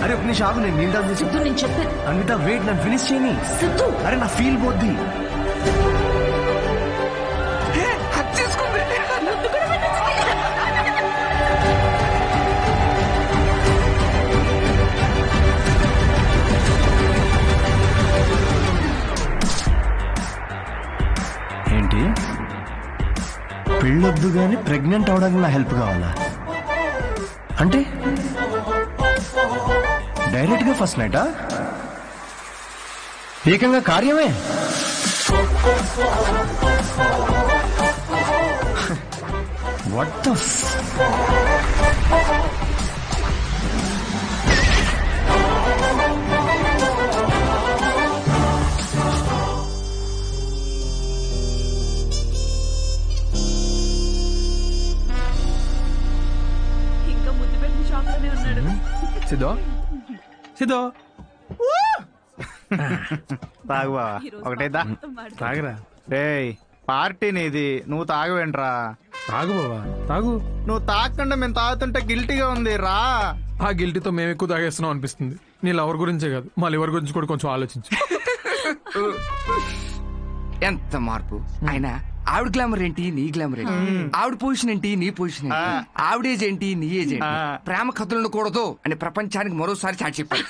అరే ఒక నిమిషం ఆగు, నేను నీళ్ళు సిద్ధు నేను చెప్పే అన్విత వెయిట్, నన్ను ఫినిష్ చేయని. సిద్ధు అరే నా ఫీల్ పోద్ది. ఏంటి పెళ్ళొద్దు గాని ప్రెగ్నెంట్ అవడానికి నా హెల్ప్ కావాలా? అంటే డైరెక్ట్ గా ఫస్ట్ నైటా? ఏకంగా కార్యమే. వాట్ ద ఇంకా ముద్దు పెట్టిన షాప్ లోనే ఉన్నాడు. సిద్ధో సిద్ధో తాగు బావా, ఒకటైదా తాగరా. రేయ్ పార్టీ నీది, నువ్వు తాగవేంట్రా? తాగు బావా తాగు. నువ్వు తాగకుండా మేము తాగుతుంటే గిల్టీగా ఉంది రా. ఆ గిల్టీతో మేము ఎక్కువ తాగేస్తున్నాం అనిపిస్తుంది. నీ లవర్ గురించే కాదు, మా లివర్ గురించి కూడా కొంచెం ఆలోచించు. ఎంత మార్పు అయినా. ఆవిడ గ్లామర్ ఏంటి, నీ గ్లామర్ ఏంటి? ఆవిడ పొజిషన్ ఏంటి, నీ పొజిషన్ ఏంటి? ఆవిడ ఏజ్ ఏంటి, నీ ఏజ్ ఏంటి? ప్రేమ కథలు ఉండకూడదు అని ప్రపంచానికి మరోసారి చాటి చెప్పాడు.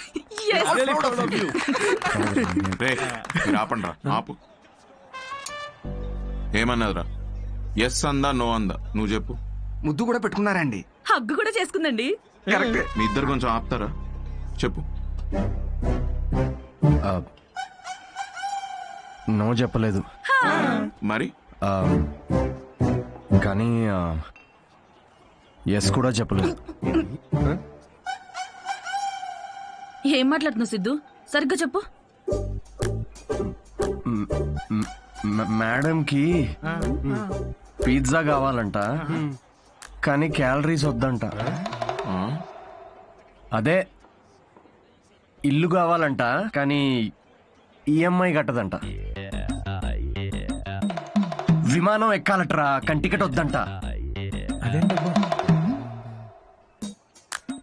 ఆపండ్రా, ఆపు. ఏమన్నదిరా? ఎస్ అందా, నో అందా? నువ్వు చెప్పు. ముద్దు కూడా పెట్టుకున్నారండి. హగ్గు కూడా చేసుకుందండి. మీ ఇద్దరు కొంచెం ఆపుతారా? చెప్పు. నో చెప్పలేదు మరి కానీ ఎస్ కూడా చెప్పలేదు. ఏం మాట్లాడుతున్నావు సిద్ధు? సరిగ్గా చెప్పు. మేడంకి పిజ్జా కావాలంట, కానీ క్యాలరీస్ వద్దంట. అదే ఇల్లు కావాలంట, కానీ ఈఎంఐ కట్టదంట. విమానం ఎక్కాలట్రా, కానీ టికెట్ వద్దంట.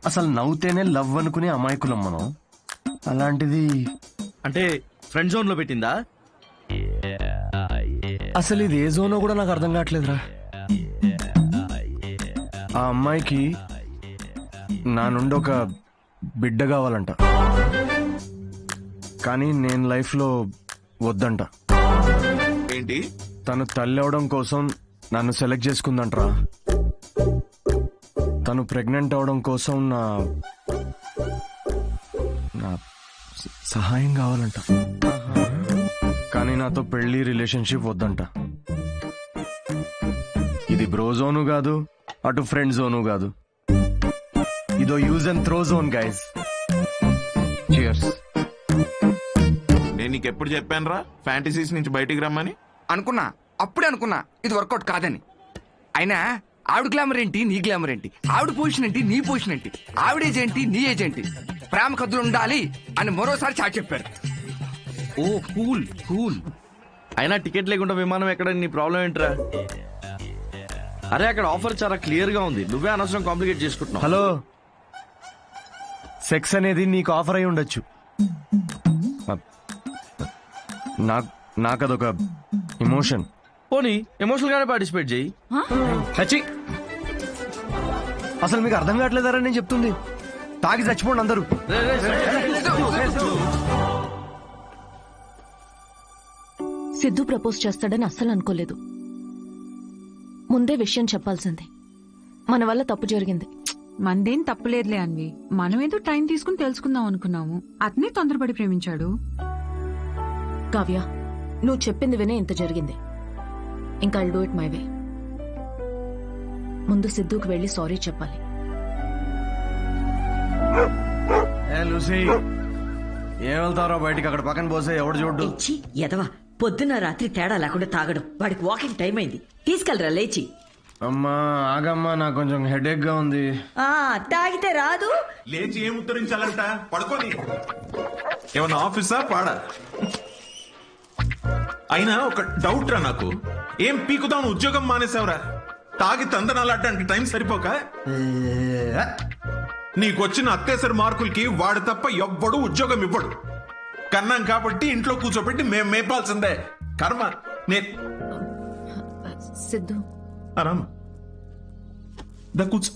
అసలు నవ్వుతేనే లవ్ అనుకునే అమాయకులం మనం. అలాంటిది అంటే ఫ్రెండ్ జోన్ లో పెట్టిందా? అసలు ఇది ఏ జోనో కూడా నాకు అర్థం కావట్లేదురా. ఆ అమ్మాయికి నా నుండి ఒక బిడ్డ కావాలంట, కానీ నేను లైఫ్ లో వద్దంట. ఏంటి? తను తల్లి అవడం కోసం నన్ను సెలెక్ట్ చేసుకుందంట్రా. తను ప్రెగ్నెంట్ అవడం కోసం నా సహాయం కావాలంట, కానీ నాతో పెళ్లి రిలేషన్షిప్ వద్దంట. ఇది బ్రో జోను కాదు, అటు ఫ్రెండ్ జోను కాదు. ఇదో use and throw zone guys. Cheers. నేను నీకు ఎప్పుడు చెప్పాను రా ఫ్యాంటసీస్ నుంచి బయటికి రమ్మని? అనుకున్నా, అప్పుడే అనుకున్నా ఇది వర్కౌట్ కాదని. అయినా ఆవిడ గ్లామర్ ఏంటి, నీ గ్లామర్ ఏంటి? ఆవిడ పొజిషన్ ఏంటి, నీ పొజిషన్ ఏంటి? ఆవిడ ఏజ్ ఏంటి, నీ ఏజ్ ఏంటి? ప్రేమ కథలు ఉండాలి అని మరోసారి చాటి చెప్పారు. ఓ కూల్ కూల్. అయినా టికెట్ లేకుండా విమానం ఎక్కడ, నీ ప్రాబ్లం ఏంట్రా? అరే అక్కడ ఆఫర్ చాలా క్లియర్ గా ఉంది, నువ్వే అనవసరం కాంప్లికేట్ చేసుకుంటున్నావు. హలో, సెక్స్ అనేది నీకు ఆఫర్ అయి ఉండొచ్చు, నాకు అదొక ఇమోషన్. పోనీ ఎమోషనల్ గానే పార్టిసిపేట్ చేయి. అసలు మీకు అర్థం కావట్లేదారా నేను చెప్తుంది? తాగి చచ్చిపోండి అందరూ. సిద్ధు ప్రపోజ్ చేస్తాడని అస్సలు అనుకోలేదు. ముందే విషయం చెప్పాల్సింది. మన వల్ల తప్పు జరిగింది. మందేం తప్పులేదులే అన్వి. మనమేదో టైం తీసుకుని తెలుసుకుందాం అనుకున్నాము. అతనే తొందరపడి ప్రేమించాడు. కావ్య, నువ్వు చెప్పింది వినే ఇంత జరిగింది. ఇంకా I'll do it my way. ముందు సిద్ధుకు వెళ్ళి సారీ చెప్పాలి. లూసీ, ఏం వెళ్తారో బయటికి, అక్కడ పక్కన పోసే ఎవడు చూడ్డు. ఎదవా, పొద్దున్న రాత్రి తేడా లేకుండా తాగడం. వాడికి వాకింగ్ టైం అయింది, తీసుకెళ్ళరా లేచి. అమ్మా ఆగమ్మా, నాకు కొంచెం హెడేక్ గా ఉంది. తాగితే రాదు. లేచి ఏం ఉత్తరించాలంట? పడుకోని. ఏమన్నా ఆఫీసా పాడా? అయినా ఒక డౌట్ రా నాకు, ఏం పీకుతావు? ఉద్యోగం మానేసావురా? తాగి తందనాలు అడ్డానికి టైం సరిపోక నీకొచ్చిన అత్తేసరి మార్కులకి వాడు తప్ప ఎవ్వడు ఉద్యోగం ఇవ్వడు. కన్నాం కాబట్టి ఇంట్లో కూర్చోబెట్టి మేం మేపాల్సిందే. కర్మ. సిద్ధు, రామా దా కూర్చో.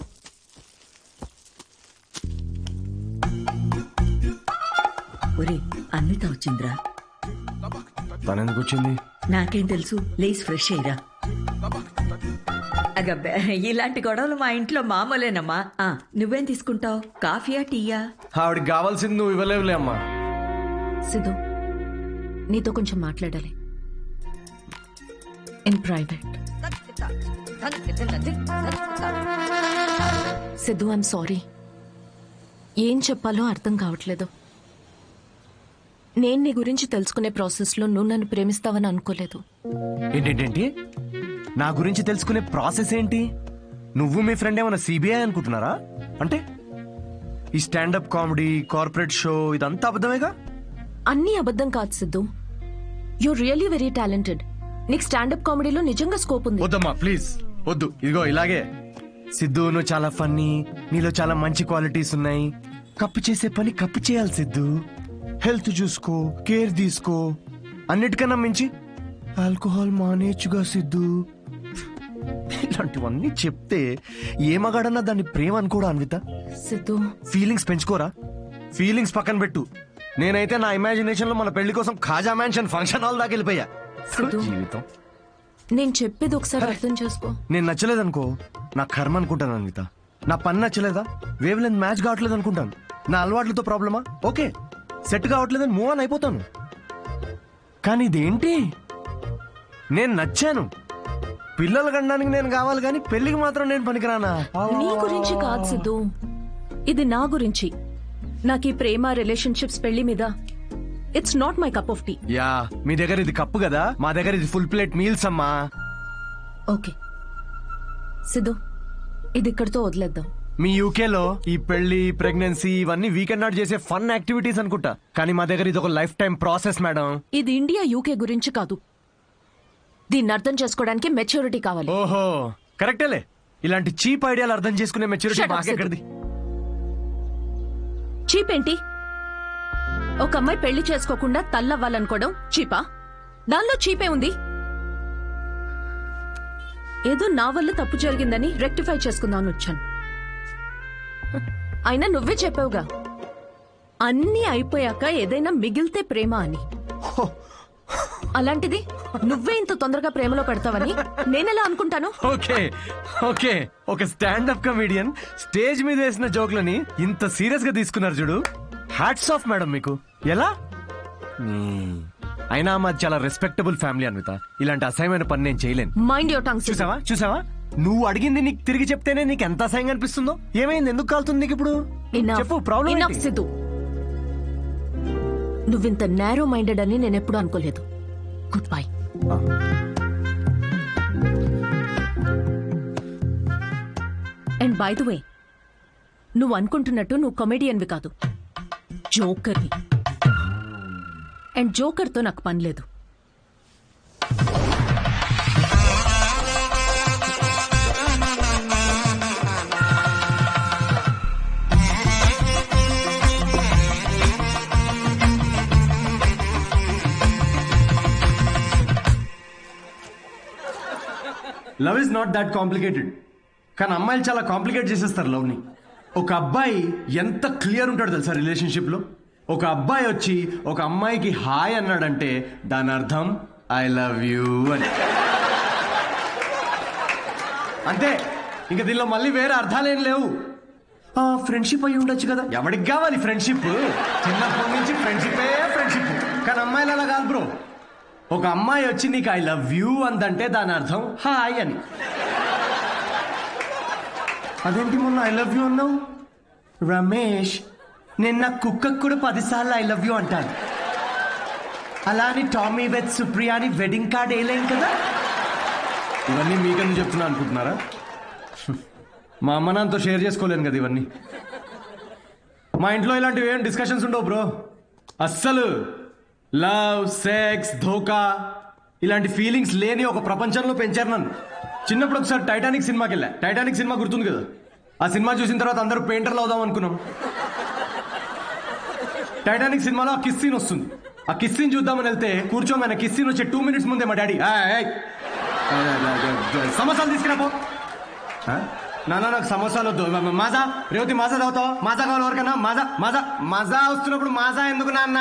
ఒరే అన్విత వచ్చిందిరా. తనెందుకు వచ్చింది? నాకేం తెలుసు, లేచి ఫ్రెష్ అయ్యిరా. అగబ్బే, ఇలాంటి గొడవలు మా ఇంట్లో మామూలేనమ్మా. నువ్వేం తీసుకుంటావు, కాఫీయా టీయా? ఆవిడకి కావాల్సింది నువ్వు ఇవ్వలేవులే అమ్మా. సిద్ధు, నీతో కొంచెం మాట్లాడాలి. In private. Siddhu, I'm sorry. ఏం చెప్పాలో అర్థం కావట్లేదు. నేను నీ గురించి తెలుసుకునే ప్రాసెస్లో నువ్వు నన్ను ప్రేమిస్తావని అనుకోలేదు. ఏంటేంటి? నా గురించి తెలుసుకునే ప్రాసెస్ ఏంటి? నువ్వు మీ ఫ్రెండ్ ఏమైనా సిబిఐ అనుకుంటున్నారా? అంటే ఈ స్టాండప్ కామెడీ, కార్పొరేట్ షో ఇదంతా అబద్ధమేగా? అన్నీ అబద్ధం కాదు Siddhu. You really very talented. నీకు స్టాండప్ కామెడీలో నిజంగా స్కోప్ ఉంది. వద్దమ్మా ప్లీజ్ వద్దు. ఇదిగో ఇలాగే. సిద్ధు నువ్వు చాలా ఫన్నీ, నీలో చాలా మంచి క్వాలిటీస్ ఉన్నాయి. కప్పు చేసే పని కప్పు చేయాలి సిద్ధు. హెల్త్ చూసుకో, కేర్ తీసుకో. అన్నిటికన్నా మించి ఆల్కహాల్ మానేచ్చుగా సిద్ధు. ఇలాంటివన్నీ చెప్తే ఏ మగాడన్నా దాన్ని ప్రేమ అనుకోడా అన్విత? సిద్ధు, ఫీలింగ్స్ పెంచుకోరా? ఫీలింగ్స్ పక్కన పెట్టు. నేనైతే నా ఇమాజినేషన్ లో మన పెళ్లి కోసం ఖాజా మ్యాన్షన్ ఫంక్షన్ హాల్ దాకా వెళ్ళిపోయా. సిద్ధు, జీవితం. నేను చెప్పేది ఒకసారి అర్థం చేసుకో. నేను నచ్చలేదనుకో నా కర్మ అనుకుంటాను అన్విత. నా పని నచ్చలేదా, వేవ్ లెంత్ మ్యాచ్ కావట్లేదు అనుకుంటాను. నా అలవాట్లతో ప్రాబ్లమా? ఓకే, సెట్ కావట్లేదని మూవ్ ఆన్ అయిపోతాను. కానీ ఇదేంటి, నేను నచ్చాను. పిల్లలు కనడానికి నేను కావాలి కానీ పెళ్లికి మాత్రం నేను పనికిరానా? నీ గురించి కాదు సిద్ధు, ఇది నా గురించి. నాకు ఈ ప్రేమ, రిలేషన్షిప్స్, పెళ్లి మీద it's not my cup of tea. Yeah, మీ దగ్గర ఇది కప్పు కదా, మా దగ్గర ఇది ఫుల్ ప్లేట్ మీల్స్ అమ్మా. ఓకే సిద్ధు, ఇది ఇక్కడితో వదిలేద్దాం. మీ యూకేలో ఈ పెళ్లి, ప్రెగ్నెన్సీ ఇవన్నీ వీకెండ్ నాట్ చేసే ఫన్ యాక్టివిటీస్ అనుకుంటా. కానీ మా దగ్గర ఇది ఒక లైఫ్ టైం ప్రాసెస్ మేడం. ఇది ఇండియా, యూకే గురించి కాదు. దీన్ని అర్థం చేసుకోవడానికి మెచ్యూరిటీ కావాలి. ఓహో కరెక్టేలే. ఇలాంటి చీప్ ఐడియాలు అర్థం చేసుకునే మెచ్యూరిటీ Shut up, మాకెక్కడిది? చీప్ ఏంటి? ఒక అమ్మాయి పెళ్లి చేసుకోకుండా తల్లవ్వాలనుకోవడం చీపా? దానిలో చీపే ఉంది. ఏదో నా వల్ల తప్పు జరిగిందని రెక్టిఫై చేసుకుందామని వచ్చాను. అయినా నువ్వే చెప్పావుగా, అన్నీ అయిపోయాక ఏదైనా మిగిలితే ప్రేమ అని. అలాంటిది నువ్వే ఇంత తొందరగా ప్రేమలో పెడతావని నేనెలా అనుకుంటాను? ఓకే ఓకే, ఒక స్టాండప్ కమెడియన్ స్టేజ్ మీద వేసిన జోక్లని ఇంత సీరియస్ గా తీసుకున్నారు చూడు. హ్యాట్స్ ఆఫ్ మేడం మీకు. ఎలా? అయినా మాది చాలా రెస్పెక్టబుల్ ఫ్యామిలీ అన్విత. ఇలాంటి అసహ్యమైన పని నేను చేయలేను. Mind your tongue. చూసావా చూసావా, నువ్వు అడిగింది నీకు తిరిగి చెప్తేనే నీకు ఎంత అసహ్యంగా అనిపిస్తుందో. ఏమైంది, ఎందుకు కాలుతుంది నీకు ఇప్పుడు? చెప్పు, ప్రాబ్లం. సిద్ధు, నువ్వింత నేరో మైండెడ్ అని నేను ఎప్పుడు అనుకోలేదు. Good bye. And by the way, నువ్వు అనుకుంటున్నట్టు నువ్వు కమెడియన్వి కాదు, జోకర్వి. అండ్ జోకర్తో నాకు పని లేదు. Love is not that complicated. కానీ అమ్మాయిలు చాలా కాంప్లికేట్ చేసేస్తారు లవ్ ని. ఒక అబ్బాయి ఎంత క్లియర్ ఉంటాడు తెలుసా రిలేషన్షిప్ లో? ఒక అబ్బాయి వచ్చి ఒక అమ్మాయికి హాయ్ అన్నాడంటే దాని అర్థం ఐ లవ్ యూ అని. అంతే, ఇంకా దీనిలో మళ్ళీ వేరే అర్థాలేం లేవు. ఫ్రెండ్షిప్ అయి ఉండొచ్చు కదా. ఎవరికి కావాలి ఫ్రెండ్షిప్? చిన్నప్పటి నుంచి ఫ్రెండ్షిప్. కానీ అమ్మాయిలు అలా కాదు బ్రో. ఒక అమ్మాయి వచ్చి నీకు ఐ లవ్ యూ అందంటే దాని అర్థం హాయ్ అని. అదేంటి మొన్న ఐ లవ్ యూ అన్నావు? రమేష్, నేను నా కుక్కకు కూడా 10 సార్లు ఐ లవ్ యూ అంటాను. అలా అని టామీ విత్ సుప్రియా అని వెడ్డింగ్ కార్డ్ వేయలేం కదా. ఇవన్నీ మీకని చెప్తున్నా అనుకుంటున్నారా? మా అమ్మ నాన్నతో షేర్ చేసుకోలేను కదా ఇవన్నీ. మా ఇంట్లో ఇలాంటివి ఏం డిస్కషన్స్ ఉండవు బ్రో. అస్సలు లవ్, సెక్స్, ధోకా ఇలాంటి ఫీలింగ్స్ లేని ఒక ప్రపంచంలో పెంచారు నన్ను. చిన్నప్పుడు ఒకసారి టైటానిక్ సినిమాకి వెళ్ళా. టైటానిక్ సినిమా గుర్తుంది కదా? ఆ సినిమా చూసిన తర్వాత అందరూ పెయింటర్లు అవుదాం అనుకున్నాం. టైటానిక్ సినిమాలో ఆ కిస్ సీన్ వస్తుంది. ఆ కిస్ సీన్ చూద్దామని వెళ్తే కూర్చోమని కిస్ సీన్ వచ్చే 2 minutes ముందే మా డాడీ సమోసాలు తీసుకురాపో. నాన్న నాకు సమోసాలు వద్దు. మాజా రేవతి మాజా తాగుతావా? మాజా కావాలి ఎవరికన్నా? మాజా మాజా మాజా వస్తున్నప్పుడు మాజా ఎందుకు నాన్న?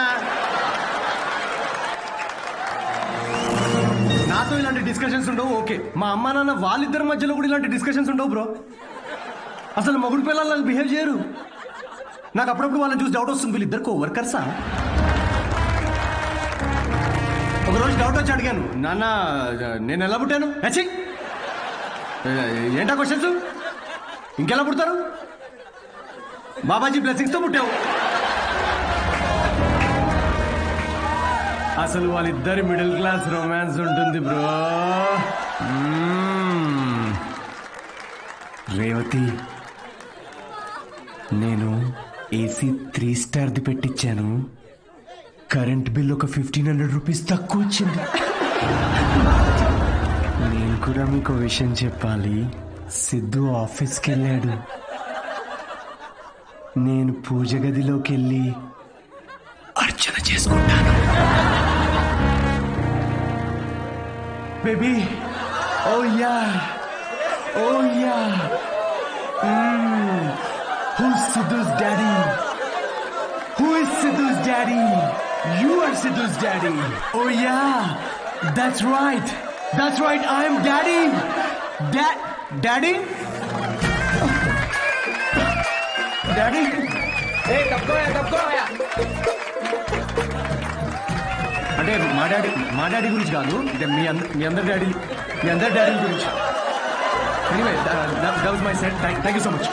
నాతో ఇలాంటి డిస్కషన్స్ ఉండవు. ఓకే, మా అమ్మ నాన్న వాళ్ళిద్దరి మధ్యలో కూడా ఇలాంటి డిస్కషన్స్ ఉండవు బ్రో. అసలు మొగుడు పిల్లలు బిహేవ్ చేయరు. నాకు అప్పుడప్పుడు వాళ్ళని చూసి డౌట్ వస్తుంది, వీళ్ళిద్దరు కో-వర్కర్సా? ఒకరోజు డౌట్ వచ్చి అడిగాను, నాన్న నేను ఎలా పుట్టాను? అచ్చి ఏంటా క్వశ్చన్స్? ఇంకెలా పుడతారు? బాబాజీ బ్లెస్సింగ్స్తో పుట్టావు. అసలు వాళ్ళిద్దరి మిడిల్ క్లాస్ రొమాన్స్ ఉంటుంది బ్రో. రేవతి, నేను ఏసీ 3 స్టార్ది పెట్టించాను. కరెంట్ బిల్ ఒక 1500 రూపీస్ తక్కువ వచ్చింది. నేను కూడా మీకు విషయం చెప్పాలి. సిద్ధు ఆఫీస్కి వెళ్ళాడు. నేను పూజ గదిలోకి వెళ్ళి అర్చన చేసుకుంటాను. Baby, oh yeah, oh yeah. Who's Sidhu's daddy? Who is Sidhu's daddy? You are Sidhu's daddy. Oh yeah, that's right. That's right. I am daddy. Daddy? Daddy? Hey, తప్పుకోయా. అంటే మా డాడీ గురించి కాదు, మీ అందరి డాడీ గురించి. Anyway, that was my set. Thank you so much.